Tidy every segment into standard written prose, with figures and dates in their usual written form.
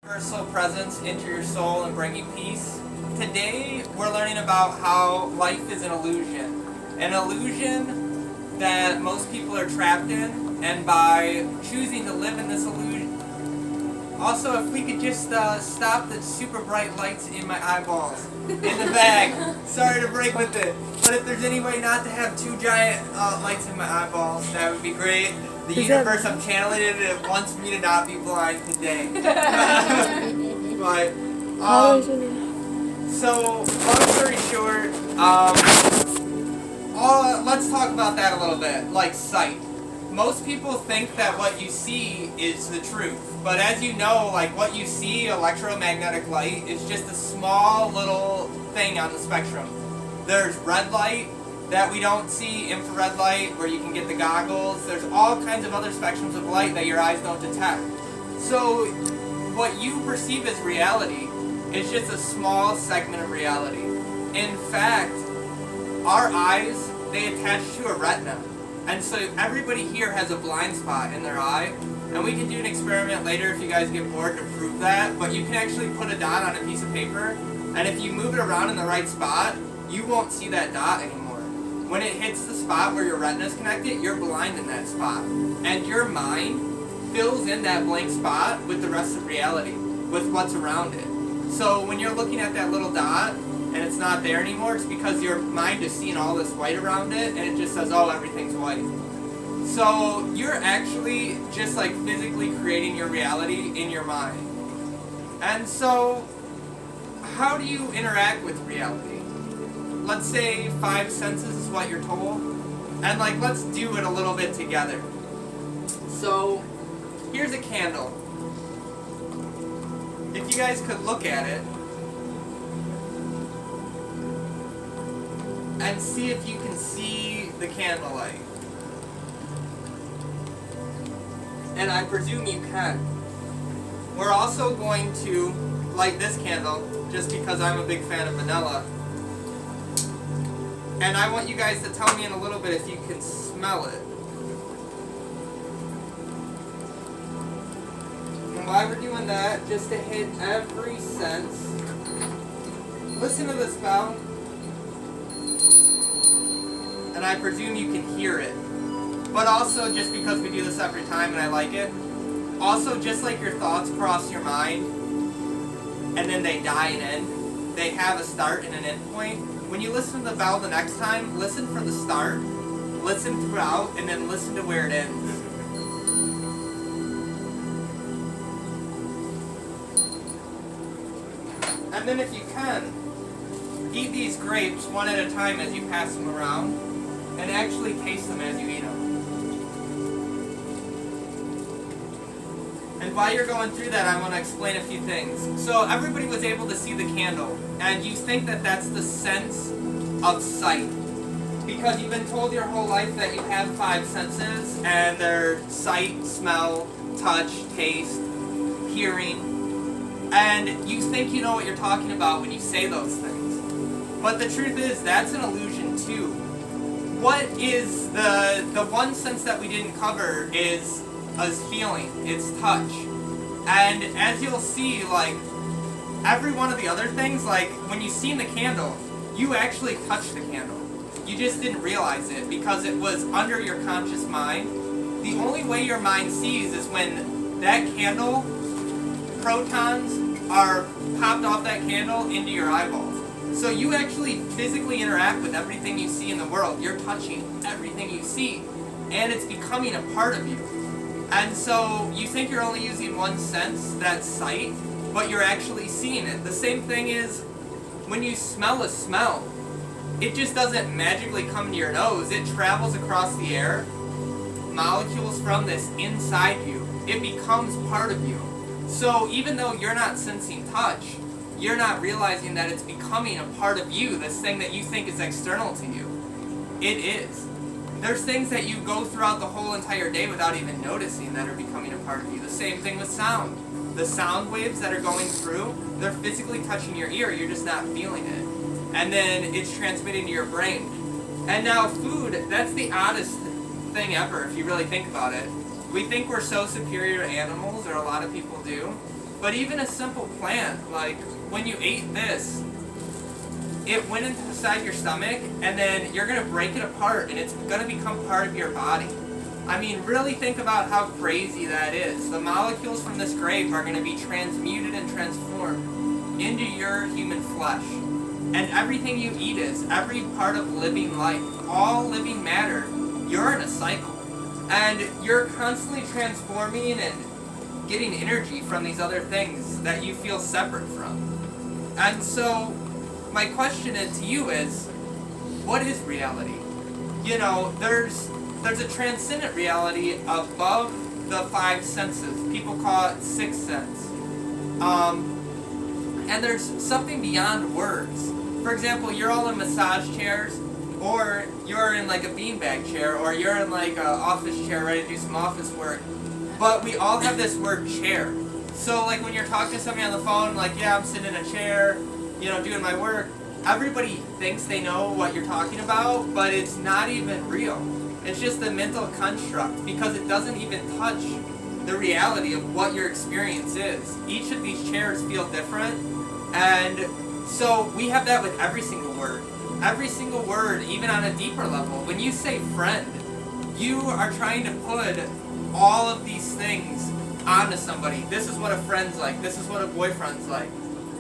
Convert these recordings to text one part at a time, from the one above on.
Universal presence into your soul and bring you peace. Today we're learning about how life is an illusion that most people are trapped in, and by choosing to live in this illusion. Also, if we could just stop the super bright lights in my eyeballs, in the bag. Sorry to break with it, but if there's any way not to have two giant lights in my eyeballs, that would be great. The universe, I'm channeling it, it wants me to not be blind today. But, so, long story short, let's talk about that a little bit, like sight. Most people think that what you see is the truth, but as you know, like what you see, electromagnetic light, is just a small little thing on the spectrum. There's red light that we don't see, infrared light where you can get the goggles. There's all kinds of other spectrums of light that your eyes don't detect. So what you perceive as reality is just a small segment of reality. In fact, our eyes, they attach to a retina. And so everybody here has a blind spot in their eye. And we can do an experiment later if you guys get bored to prove that. But you can actually put a dot on a piece of paper, and if you move it around in the right spot, you won't see that dot anymore. When it hits the spot where your retina is connected, you're blind in that spot. And your mind fills in that blank spot with the rest of reality, with what's around it. So when you're looking at that little dot and it's not there anymore, it's because your mind is seeing all this white around it and it just says, oh, everything's white. So you're actually just like physically creating your reality in your mind. And so how do you interact with reality? Let's say 5 senses is what you're told, and like let's do it a little bit together. So here's a candle. If you guys could look at it and see if you can see the candlelight. And I presume you can. We're also going to light this candle just because I'm a big fan of vanilla. And I want you guys to tell me in a little bit if you can smell it. And while we're doing that, just to hit every sense, listen to the smell. And I presume you can hear it. But also, just because we do this every time and I like it, also just like your thoughts cross your mind and then they die and end, they have a start and an end point. When you listen to the bell the next time, listen for the start, listen throughout, and then listen to where it ends. And then if you can, eat these grapes one at a time as you pass them around, and actually taste them as you eat them. And while you're going through that, I want to explain a few things. So everybody was able to see the candle, and you think that that's the sense of sight, because you've been told your whole life that you have 5 senses, and they're sight, smell, touch, taste, hearing, and you think you know what you're talking about when you say those things. But the truth is, that's an illusion too. What is the one sense that we didn't cover is feeling, it's touch. And as you'll see, like, every one of the other things, like, when you seen the candle, you actually touched the candle. You just didn't realize it because it was under your conscious mind. The only way your mind sees is when that candle, protons are popped off that candle into your eyeballs. So you actually physically interact with everything you see in the world. You're touching everything you see, and it's becoming a part of you. And so you think you're only using one sense, that's sight, but you're actually seeing it. The same thing is when you smell a smell, it just doesn't magically come to your nose. It travels across the air, molecules from this inside you. It becomes part of you. So even though you're not sensing touch, you're not realizing that it's becoming a part of you, this thing that you think is external to you. It is. There's things that you go throughout the whole entire day without even noticing that are becoming a part of you. The same thing with sound. The sound waves that are going through, they're physically touching your ear, you're just not feeling it. And then it's transmitting to your brain. And now food, that's the oddest thing ever if you really think about it. We think we're so superior to animals, or a lot of people do, But even a simple plant, like when you ate this, it went inside your stomach, and then you're going to break it apart, and it's going to become part of your body. I mean, really think about how crazy that is. The molecules from this grape are going to be transmuted and transformed into your human flesh. And everything you eat is, every part of living life, all living matter, you're in a cycle. And you're constantly transforming and getting energy from these other things that you feel separate from. And so, my question to you is, what is reality? You know, there's a transcendent reality above the five senses. People call it sixth sense. And there's something beyond words. For example, you're all in massage chairs, or you're in like a beanbag chair, or you're in like an office chair ready to do some office work. But we all have this word chair. So like when you're talking to somebody on the phone, like, yeah, I'm sitting in a chair, you know, doing my work, everybody thinks they know what you're talking about, but it's not even real. It's just a mental construct, because it doesn't even touch the reality of what your experience is. Each of these chairs feel different, and so we have that with every single word. Every single word, even on a deeper level. When you say friend, you are trying to put all of these things onto somebody. This is what a friend's like. This is what a boyfriend's like.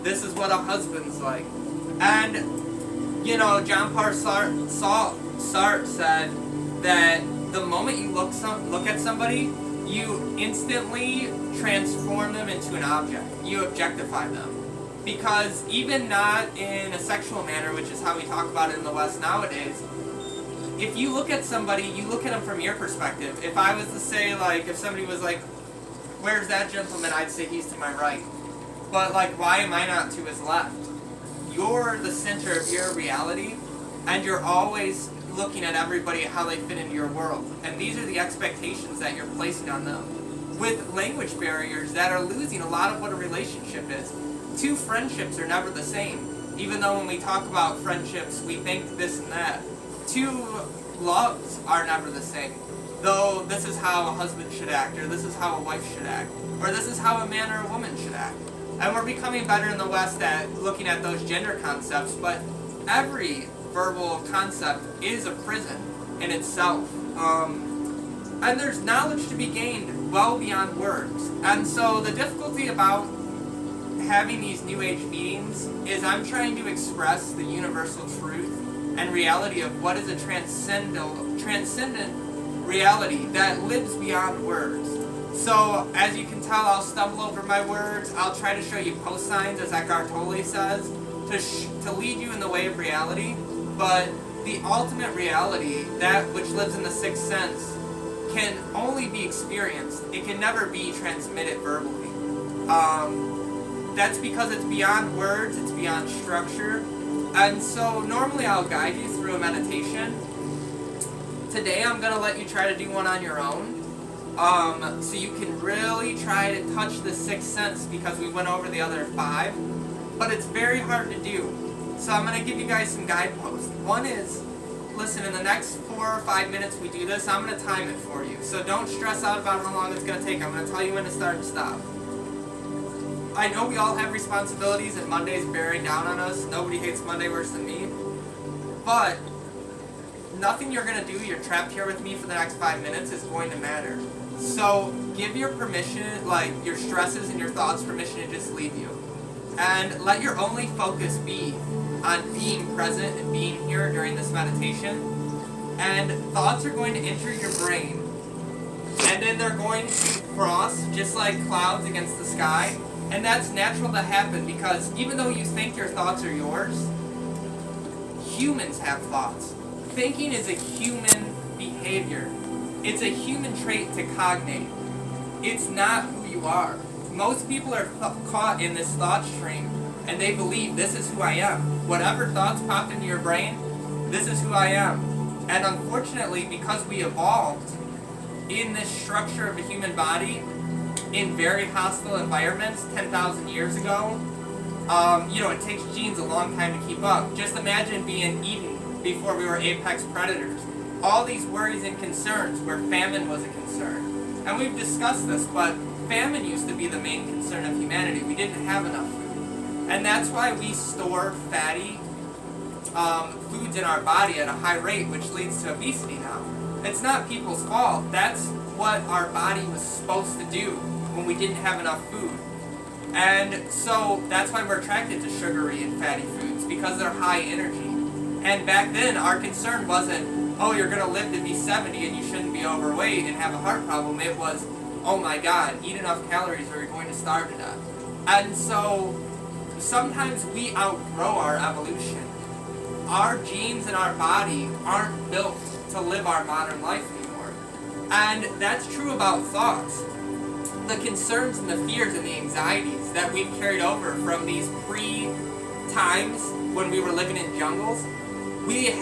This is what a husband's like. And, you know, John Paul Sartre said that the moment you look at somebody, you instantly transform them into an object. You objectify them. Because even not in a sexual manner, which is how we talk about it in the West nowadays, if you look at somebody, you look at them from your perspective. If I was to say, like, if somebody was like, where's that gentleman, I'd say he's to my right. But, like, why am I not to his left? You're the center of your reality, and you're always looking at everybody, how they fit into your world. And these are the expectations that you're placing on them. With language barriers that are losing a lot of what a relationship is. Two friendships are never the same. Even though when we talk about friendships, we think this and that. Two loves are never the same. Though this is how a husband should act, or this is how a wife should act, or this is how a man or a woman should act. And we're becoming better in the West at looking at those gender concepts, but every verbal concept is a prison in itself. And there's knowledge to be gained well beyond words. And so the difficulty about having these New Age meetings is I'm trying to express the universal truth and reality of what is a transcendent reality that lives beyond words. So, as you can tell, I'll stumble over my words. I'll try to show you post signs, as Eckhart Tolle says, to lead you in the way of reality. But the ultimate reality, that which lives in the sixth sense, can only be experienced. It can never be transmitted verbally. That's because it's beyond words, it's beyond structure. And so normally I'll guide you through a meditation. Today I'm going to let you try to do one on your own. So you can really try to touch the sixth sense, because we went over the other five. But it's very hard to do. So I'm going to give you guys some guideposts. One is, listen, in the next 4 or 5 minutes we do this, I'm going to time it for you. So don't stress out about how long it's going to take. I'm going to tell you when to start and stop. I know we all have responsibilities and Monday's bearing down on us. Nobody hates Monday worse than me. But nothing you're going to do, you're trapped here with me for the next 5 minutes, is going to matter. So give your permission, like your stresses and your thoughts, permission to just leave you. And let your only focus be on being present and being here during this meditation. And thoughts are going to enter your brain. And then they're going to cross just like clouds against the sky. And that's natural to happen, because even though you think your thoughts are yours, humans have thoughts. Thinking is a human behavior. It's a human trait to cognate. It's not who you are. Most people are caught in this thought stream, and they believe this is who I am. Whatever thoughts pop into your brain, this is who I am. And unfortunately, because we evolved in this structure of a human body, in very hostile environments 10,000 years ago, it takes genes a long time to keep up. Just imagine being eaten before we were apex predators. All these worries and concerns where famine was a concern. And we've discussed this, but famine used to be the main concern of humanity. We didn't have enough food. And that's why we store fatty foods in our body at a high rate, which leads to obesity now. It's not people's fault. That's what our body was supposed to do when we didn't have enough food. And so that's why we're attracted to sugary and fatty foods, because they're high energy. And back then, our concern wasn't, oh, you're going to live to be 70 and you shouldn't be overweight and have a heart problem. It was, oh my God, eat enough calories or you're going to starve to death. And so sometimes we outgrow our evolution. Our genes and our body aren't built to live our modern life anymore. And that's true about thoughts. The concerns and the fears and the anxieties that we've carried over from these pre-times when we were living in jungles, we have